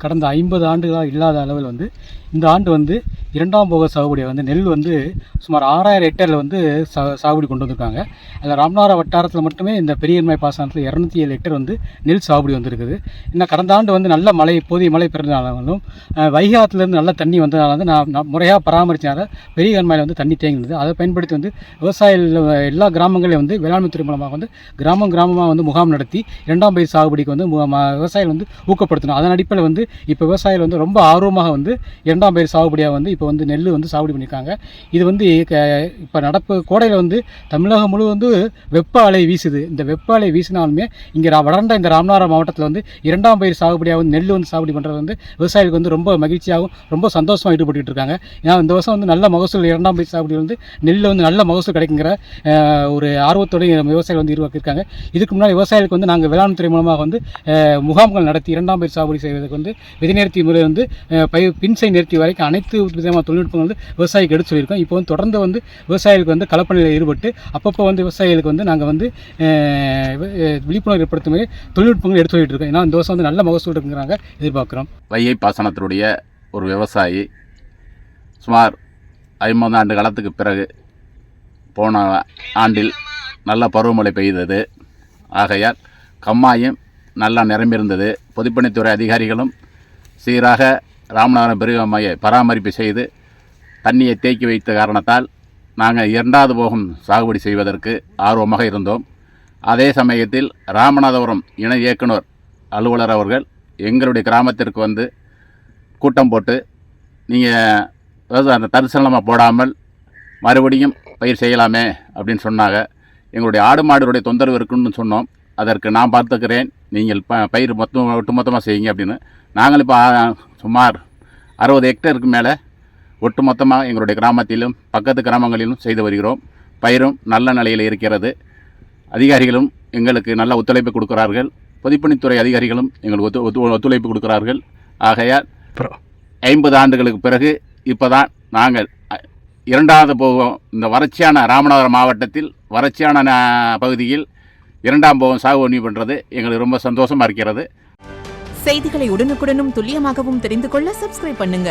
கடந்த 50 ஆண்டுகளாக இல்லாத அளவில் வந்து இந்த ஆண்டு வந்து இரண்டாம் போக சாகுபடியை வந்து நெல் வந்து சுமார் 6000 ஹெக்டேரில் வந்து சாகுபடி கொண்டு வந்திருக்காங்க. அதில் ராமநாதபுரம் வட்டாரத்தில் மட்டுமே இந்த பெரியன்மை பாசனத்தில் 207 ஹெக்டேர் வந்து நெல் சாகுபடி வந்திருக்குது. இன்னும் கடந்த ஆண்டு வந்து நல்ல மழை, போதிய மழை பெறதுனாலும் வைகை ஆற்றுலேருந்து நல்ல தண்ணி வந்ததுனால வந்து நான் முறையாக பராமரித்தனால பெரிய கண்மாயில் வந்து தண்ணி தேங்கினது. அதை பயன்படுத்தி வந்து விவசாயிகள் எல்லா கிராமங்களையும் வந்து வேளாண்மைத்துறை மூலமாக வந்து கிராமமாக வந்து முகாம் நடத்தி இரண்டாம் பயிர் சாகுபடிக்கு வந்து விவசாயிகள் வந்து ஊக்கப்படுத்தணும். அதன் அடிப்படையில் வந்து இப்போ விவசாயிகள் வந்து ரொம்ப ஆர்வமாக வந்து இரண்டாம் பயிர் சாகுபடியாக வந்து இப்போ வந்து நெல் வந்து சாகுபடி பண்ணியிருக்காங்க. இது வந்து இப்போ நடப்பு கோடையில் வந்து தமிழகம் முழு வந்து வெப்ப அலை வீசுது. இந்த வெப்ப அலை வீசினாலுமே இங்கே வளர்ந்த இந்த ராமநாதபுரம் மாவட்டத்தில் வந்து இரண்டாம் பயிர் சாகுபடியாக வந்து நெல் வந்து சாகுபடி பண்ணுறது வந்து விவசாயிகளுக்கு வந்து ரொம்ப மகிழ்ச்சியாகவும் ரொம்ப சந்தோஷமாக ஈடுபட்டு இருக்காங்க. ஏன்னா இந்த வருஷம் வந்து நல்ல மகசூல், இரண்டாம் பயிர் சாகுபடி வந்து நெல் வந்து நல்ல மகசூல் கிடைக்குங்கிற ஒரு ஆர்வத்தோடு விவசாயிகள் வந்து உருவாக்கியிருக்காங்க. இதுக்கு முன்னாடி விவசாயிகளுக்கு வந்து நாங்கள் வேளாண்துறை மூலமாக வந்து முகாம்கள் நடத்தி இரண்டாம் பயிர் சாகுபடி செய்வதற்கு வந்து விதைநிறுத்தி முறை வந்து பின்சை நிறுத்தி வரைக்கும் அனைத்து விதமான தொழில்நுட்பங்கள் வந்து விவசாயிக்கு எடுத்து சொல்லியிருக்கோம். இப்போ வந்து தொடர்ந்து வந்து விவசாயிகளுக்கு வந்து கலப்பணியில் ஈடுபட்டு அப்பப்போ வந்து விவசாயிகளுக்கு வந்து நாங்கள் வந்து விழிப்புணர்வு ஏற்படுத்தும் மாதிரி தொழில்நுட்பங்கள் எடுத்து சொல்லிட்டு இருக்கோம். ஏன்னா இந்த வருஷம் வந்து நல்ல மகசூல் இருக்குங்கிறாங்க, எதிர்பார்க்குறோம். வைகை பாசனத்தினுடைய ஒரு விவசாயி சுமார் 50 ஆண்டு காலத்துக்கு பிறகு போன ஆண்டில் நல்ல பருவமழை பெய்தது. ஆகையால் கம்மாயும் நல்லா நிரம்பியிருந்தது. பொதுப்பணித்துறை அதிகாரிகளும் சீராக ராமநாதபுரம் பெருகம்மையை பராமரிப்பு செய்து தண்ணியை தேக்கி வைத்த காரணத்தால் நாங்கள் இரண்டாவது போகம் சாகுபடி செய்வதற்கு ஆர்வமாக இருந்தோம். அதே சமயத்தில் ராமநாதபுரம் இணை இயக்குனர் அலுவலர் அவர்கள் எங்களுடைய கிராமத்திற்கு வந்து கூட்டம் போட்டு நீங்கள் அந்த தரிசனமாக போடாமல் மறுபடியும் பயிர் செய்யலாமே அப்படின்னு சொன்னாங்க. எங்களுடைய ஆடு மாடுடைய தொந்தரவு இருக்குன்னு சொன்னோம். அதற்கு நான் பார்த்துக்கிறேன், நீங்கள் பயிர் ஒட்டுமொத்தமாக செய்யுங்க அப்படின்னு. நாங்கள் இப்போ சுமார் 60 ஹெக்டேருக்கு மேலே ஒட்டுமொத்தமாக எங்களுடைய கிராமத்திலும் பக்கத்து கிராமங்களிலும் செய்து வருகிறோம். பயிரும் நல்ல நிலையில் இருக்கிறது. அதிகாரிகளும் எங்களுக்கு நல்ல ஒத்துழைப்பு கொடுக்கிறார்கள். பொதுப்பணித்துறை அதிகாரிகளும் எங்களுக்கு ஒத்துழைப்பு கொடுக்கிறார்கள். ஆகையால் 50 ஆண்டுகளுக்கு பிறகு இப்போ தான் நாங்கள் இரண்டாவது போகம் இந்த வறட்சியான ராமநாதபுரம் மாவட்டத்தில் வறட்சியான பகுதியில் இரண்டாம் போகம் சாகுபடி பண்ணுறது எங்களுக்கு ரொம்ப சந்தோஷமாக இருக்கிறது. செய்திகளை உடனுக்குடனும் துல்லியமாகவும் தெரிந்து கொள்ள சப்ஸ்கிரைப் பண்ணுங்க.